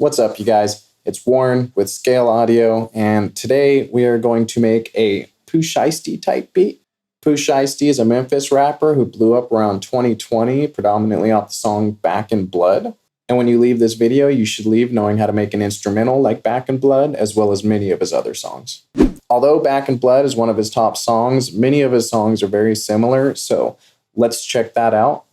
What's up, you guys? It's Warren with Scale Audio, and today we are going to make a Pooh Shiesty Type Beat. Pooh Shiesty is a Memphis rapper who blew up around 2020, predominantly off the song Back in Blood. And when you leave this video, you should leave knowing how to make an instrumental like Back in Blood, as well as many of his other songs. Although Back in Blood is one of his top songs, many of his songs are very similar, so let's check that out.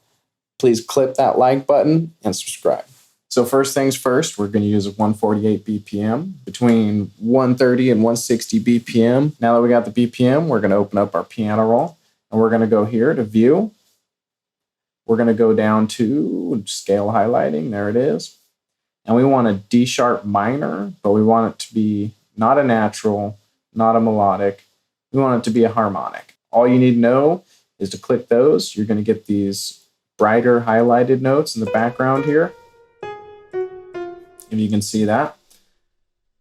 Please click that like button and subscribe. So first things first, we're going to use a 148 BPM, between 130 and 160 BPM. Now that we got the BPM, we're going to open up our piano roll, and we're going to go here to View. We're going to go down to Scale Highlighting, there it is. And we want a D sharp minor, but we want it to be not a natural, not a melodic. We want it to be a harmonic. All you need to know is to click those. You're going to get these brighter highlighted notes in the background here, if you can see that.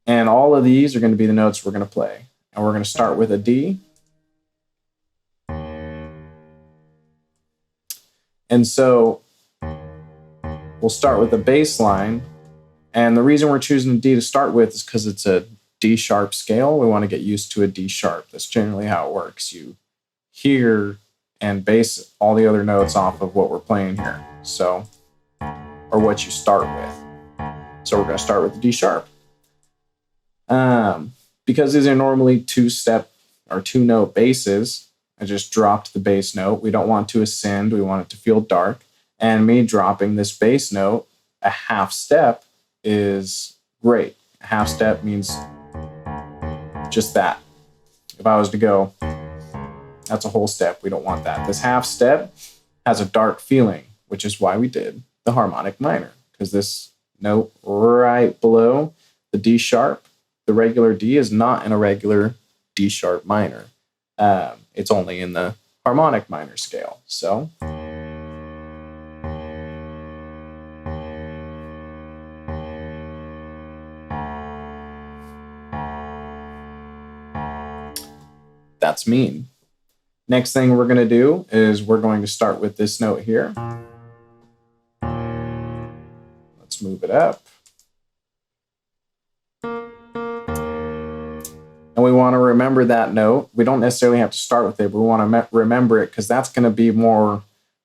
And all of these are going to be the notes we're going to play. And we're going to start with a D. And so we'll start with the bass line. And the reason we're choosing a D to start with is because it's a D sharp scale. We want to get used to a D sharp. That's generally how it works. You hear and base all the other notes off of what we're playing here. So, or what you start with. So we're going to start with the D sharp. Because these are normally two-step or two-note basses, I just dropped the bass note. We don't want to ascend. We want it to feel dark. And me dropping this bass note a half step is great. A half step means just that. If I was to go, that's a whole step. We don't want that. This half step has a dark feeling, which is why we did the harmonic minor, because this note right below the D sharp, the regular D, is not in a regular D sharp minor. It's only in the harmonic minor scale. So that's mean. Next thing we're going to do is we're going to start with this note here. Let's move it up. And we want to remember that note. We don't necessarily have to start with it, but we want to remember it because that's going to be more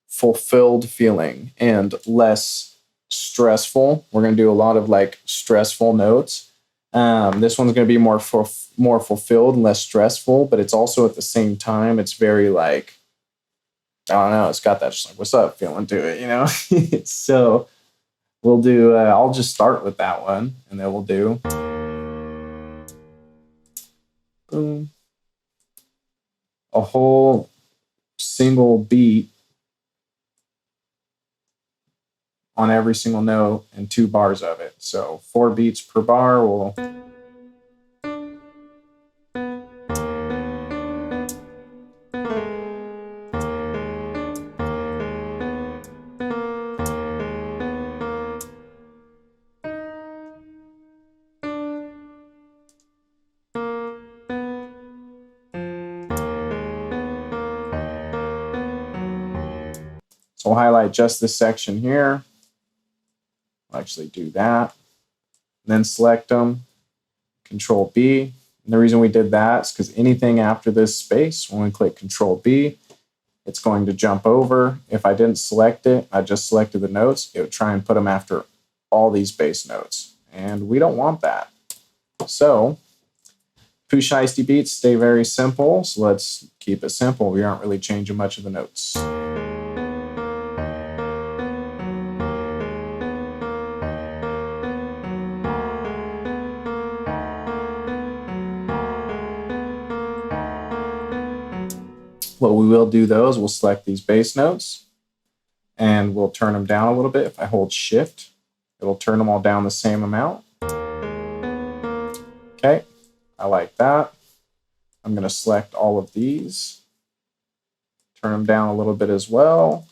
fulfilled feeling and less stressful. We're going to do a lot of like stressful notes. This one's going to be more fulfilled and less stressful, but it's also at the same time, it's very like, I don't know, it's got that just like, what's up feeling to it, you know? So we'll do, I'll just start with that one, and then we'll do boom, a whole single beat on every single note and 2 bars of it. So 4 beats per bar. We'll So we'll highlight just this section here. I'll actually do that. Then select them, Control B. And the reason we did that is because anything after this space, when we click Control B, it's going to jump over. If I didn't select it, I just selected the notes, it would try and put them after all these bass notes. And we don't want that. So Pooh Shiesty beats stay very simple. So let's keep it simple. We aren't really changing much of the notes. What we will do though is we'll select these bass notes and we'll turn them down a little bit. If I hold Shift, it'll turn them all down the same amount. Okay, I like that. I'm going to select all of these, turn them down a little bit as well.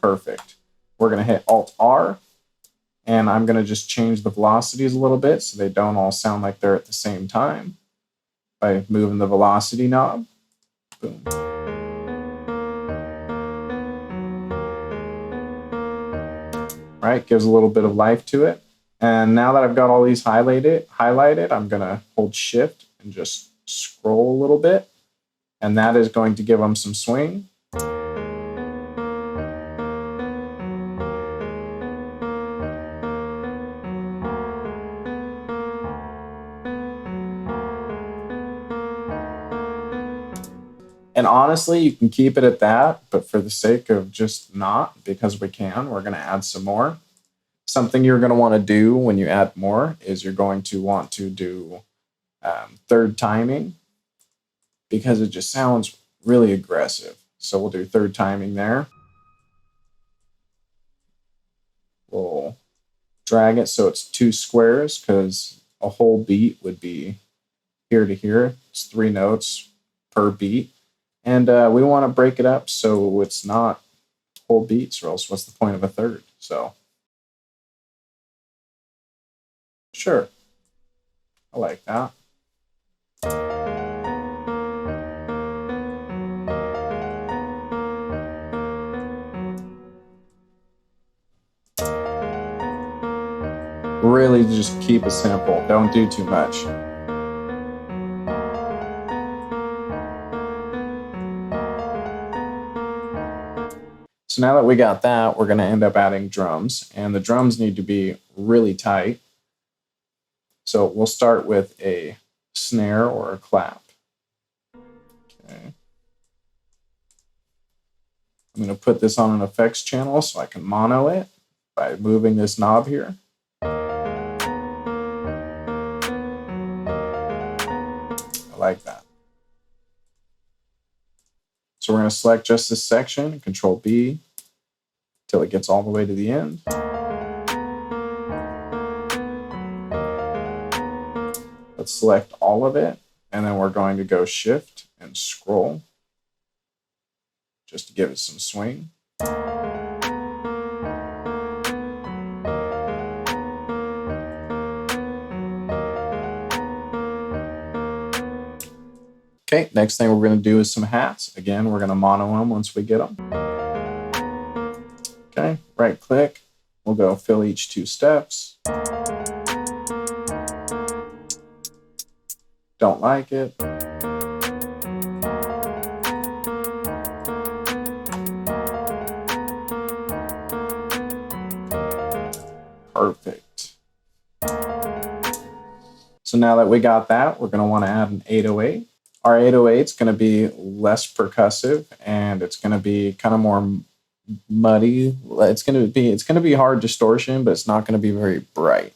Perfect. We're going to hit Alt-R, and I'm going to just change the velocities a little bit so they don't all sound like they're at the same time by moving the velocity knob. Boom. right? Gives a little bit of life to it. And now that I've got all these highlighted, I'm gonna hold shift and just scroll a little bit. And that is going to give them some swing. And honestly, you can keep it at that, but for the sake of just not, because we can, we're gonna add some more. Something you're gonna wanna do when you add more is you're going to want to do third timing, because it just sounds really aggressive. So we'll do third timing there. We'll drag it so it's 2 squares, because a whole beat would be here to here. It's 3 notes per beat. And we want to break it up so it's not whole beats, or else what's the point of a third? So, sure, I like that. Really just keep it simple. Don't do too much. So now that we got that, we're going to end up adding drums, and the drums need to be really tight. So we'll start with a snare or a clap. Okay. I'm going to put this on an effects channel so I can mono it by moving this knob here. I like that. So we're going to select just this section and Control B till it gets all the way to the end. Let's select all of it, and then we're going to go Shift and scroll just to give it some swing. Okay, next thing we're going to do is some hats. Again, we're going to mono them once we get them. Okay, right click. We'll go fill each 2 steps. Don't like it. Perfect. So now that we got that, we're going to want to add an 808. Our 808 is going to be less percussive, and it's going to be kind of more muddy. It's going to be hard distortion, but it's not going to be very bright.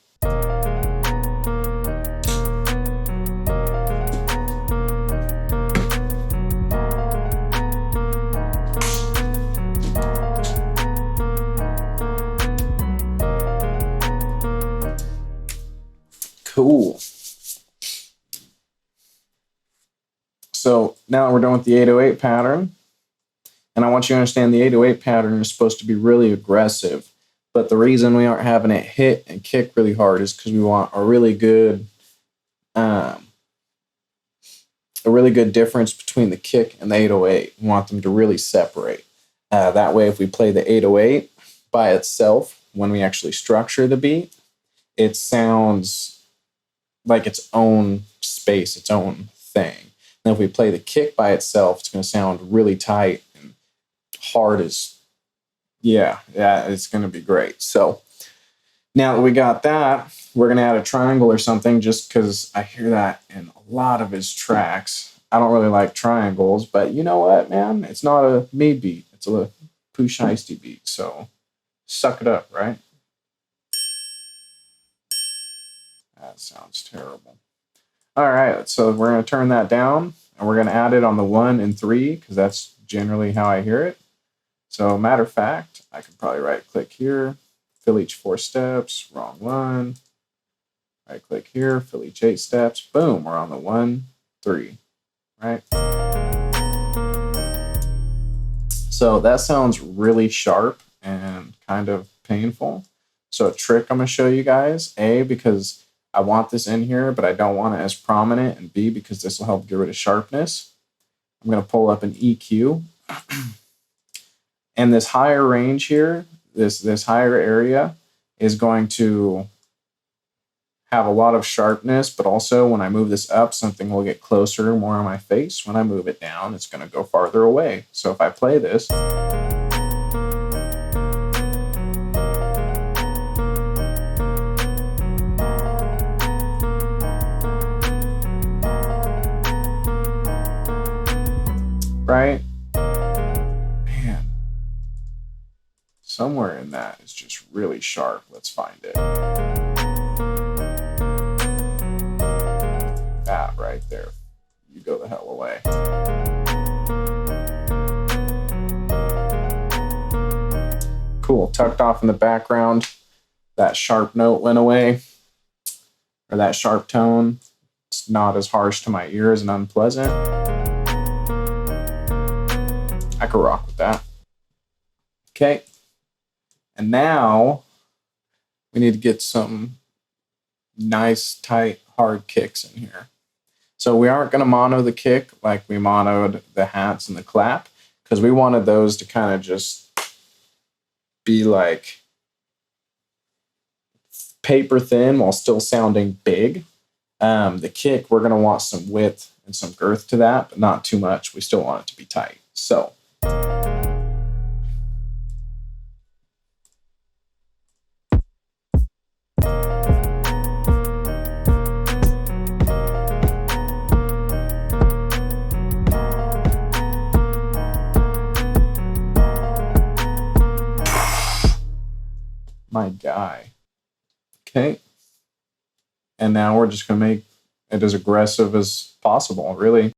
Cool. So now we're done with the 808 pattern. And I want you to understand the 808 pattern is supposed to be really aggressive. But the reason we aren't having it hit and kick really hard is because we want a really good difference between the kick and the 808. We want them to really separate. That way, if we play the 808 by itself, when we actually structure the beat, it sounds like its own space, its own thing. And if we play the kick by itself, it's going to sound really tight and hard as, yeah, it's going to be great. So now that we got that, we're going to add a triangle or something, just because I hear that in a lot of his tracks. I don't really like triangles, but you know what, man? It's not a me beat. It's a Pooh Shiesty beat. So suck it up, right? That sounds terrible. All right, so we're going to turn that down, and we're going to add it on the 1 and 3, because that's generally how I hear it. So matter of fact, I could probably right-click here, fill each 4 steps, wrong one. Right-click here, fill each 8 steps. Boom, we're on the 1, 3, right? So that sounds really sharp and kind of painful. So a trick I'm going to show you guys, A, because I want this in here, but I don't want it as prominent, and B, because this will help get rid of sharpness. I'm going to pull up an EQ. And this higher range here, this higher area is going to have a lot of sharpness, but also when I move this up, something will get closer, more on my face. When I move it down, it's going to go farther away. So if I play this, right? Man, somewhere in that is just really sharp. Let's find it. That right there. You go the hell away. Cool, tucked off in the background. That sharp note went away, or that sharp tone. It's not as harsh to my ears and unpleasant. I could rock with that. Okay. And now we need to get some nice, tight, hard kicks in here. So we aren't going to mono the kick like we monoed the hats and the clap, because we wanted those to kind of just be like paper thin while still sounding big. The kick, we're going to want some width and some girth to that, but not too much. We still want it to be tight. So my guy. Okay. And now we're just going to make it as aggressive as possible, really.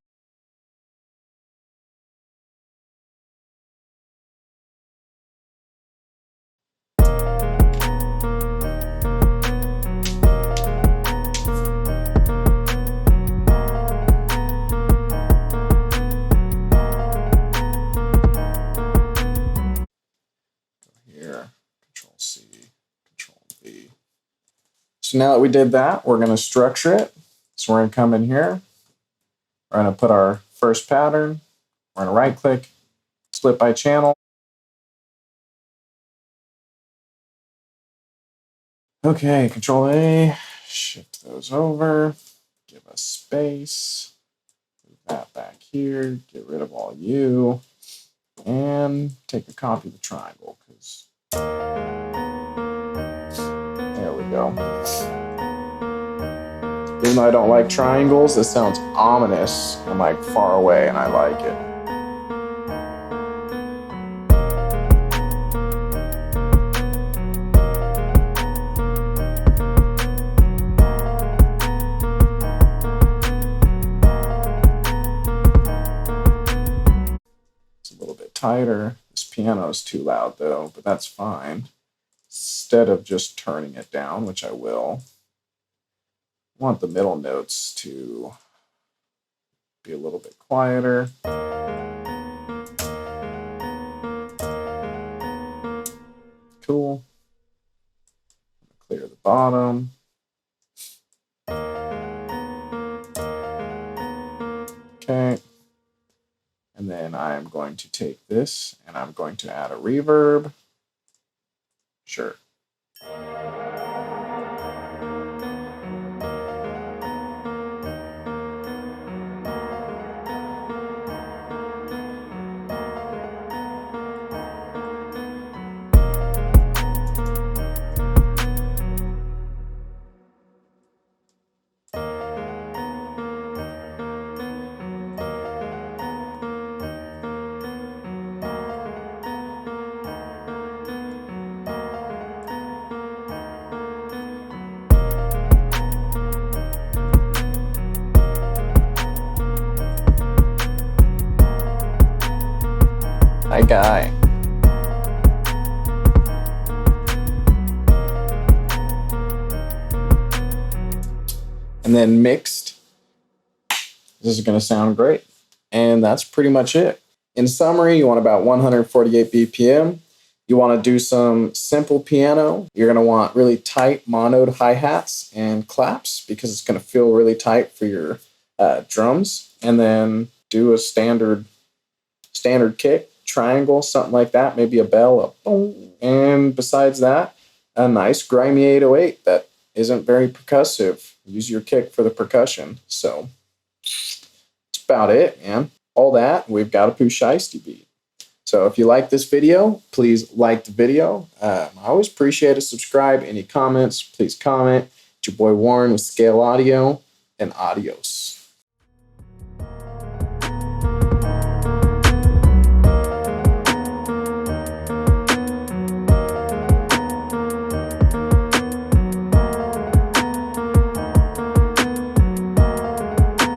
So now that we did that, we're going to structure it. So we're going to come in here. We're going to put our first pattern. We're going to right click, split by channel. Okay, Control A, shift those over, give us space, move that back here, get rid of all U, and take a copy of the triangle, because there we go. Even though I don't like triangles, this sounds ominous and like far away, and I like it. It's a little bit tighter. This piano is too loud though, but that's fine. Instead of just turning it down, which I will, I want the middle notes to be a little bit quieter. Cool. Clear the bottom. Okay. And then I'm going to take this and I'm going to add a reverb. Sure. Hi, guy. And then mixed. This is going to sound great. And that's pretty much it. In summary, you want about 148 BPM. You want to do some simple piano. You're going to want really tight monoed hi-hats and claps because it's going to feel really tight for your drums. And then do a standard kick. triangle, something like that, maybe a bell, a boom. And besides that, a nice grimy 808 that isn't very percussive. Use your kick for the percussion. So that's about it, man. All that, we've got a Pooh Shiesty beat. So if you like this video, please like the video. I always appreciate a subscribe. Any comments, please comment. It's your boy Warren with Scale Audio, and adios.